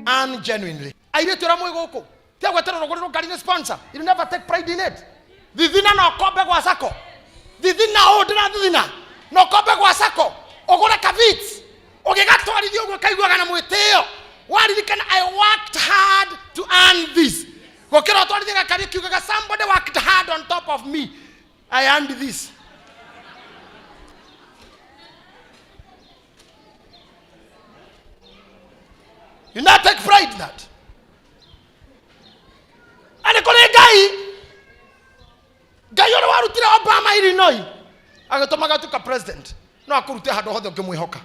and genuinely. Airitu ra mwigoko. Tia gwetera rogorero ngari sponsor. You never take pride in it. Thithina no kombe gwa sako. Thithina odira thithina. No kombe gwa sako. Ogore kavits. Ogegatwarithio ugo kaiguaga na mwiteo. Waririkana I worked hard to earn this. Gokera twarithia kari kiugaga somebody worked hard on top of me. I earned this. You not take pride in that. And the guy yoro warutira Obama Illinois. Agatomaga tuka president. No akurute hado hothe ngimwihoka.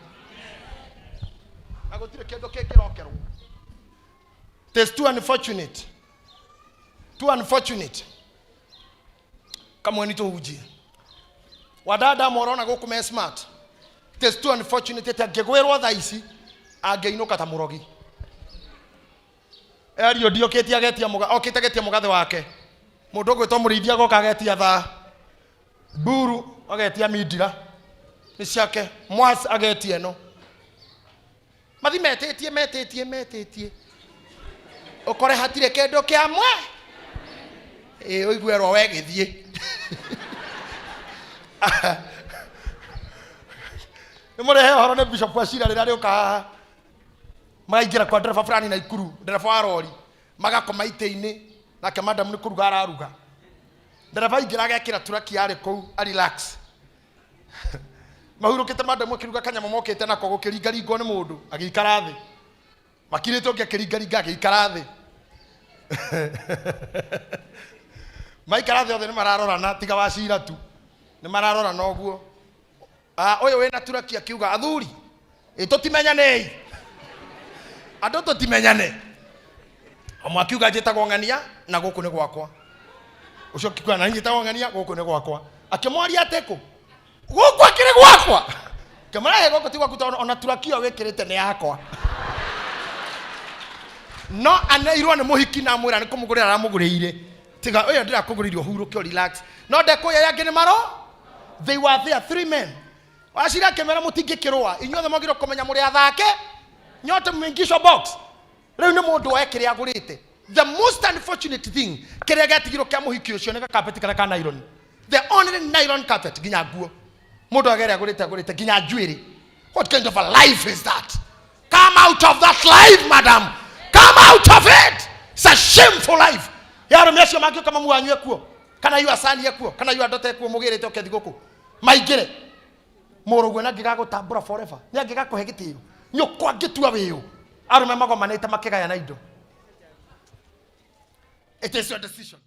Agotire kendo kekirokero. It's too unfortunate. Too unfortunate. Kama wenito uji. Wadada morona goku me smart. It's too unfortunate that gegwerwa thaisi ageinoka ta murogi. Erio dio ketia getia muga okite getia mugathe wake. Mundu gwitwo murithia goka getia tha. Buru agetia midira. Ni ciake mwas agetia no. Mathi metetie. Okore hatire kendo kia mwe. Oigwerwo wegithie. Nimure horo ne Bishop Washira rira rioka. Maigira kwa ndereba fulani na ikuru, ndereba wa rori. Magakoma ite-ini nake madam ni kuruga araruga. Ndereba ingira agekira turaki yari kou a relax. Mahurukite madam akiruga kanyama mokete nako gukiringaringo ni mundu agikara thi. Makirite onge akiringaringa agikara thi. Maikara thi othe ni mararorana tiga wacira tu. Ni mararora noguo. Oyo wena turaki akiuga athuri. Tutimenyanei. Ando tutimenyane. Amakiuga njitagwo ngania na guku ni gwakwa. Ucio kikwa na njitagwo ngania guku ni gwakwa. Akimwaria ateko. Guku akiri gwakwa. Kamara guku tigwa kuta ona turakio wekirite ni yakwa. No anairwo ni muhiki na mwira ni kumugurira aramuguriire. Tiga oyo ndira kuguririo hurukio relax. No ndeko ya yangi ni maro. They were there 3 men. Washira kemera mutingikirwa. Inyothe mogiro kumenya muri athake. Nyote mwingisho box. Leo ni mundu ekire agurite. The most unfortunate thing kire gatigiro kya muhiki ucio ne carpet kana kana nylon. The only nylon carpet ginya guo. Mundu agere agurite ginya njwiri. What kind of a life is that? Come out of that life, madam. Come out of it. It's a shameful life. Yaro mesho makio kama muanywe kuo. Kana yu asani ye kuo. Kana yu adote kuo mugirite okethi guku. Maigire. Morogwe na gigago tambura forever. Ni gigago hegitiro. Nyokwa gitua wiyo. Arume mago maneta makega ya naido. It is your decision.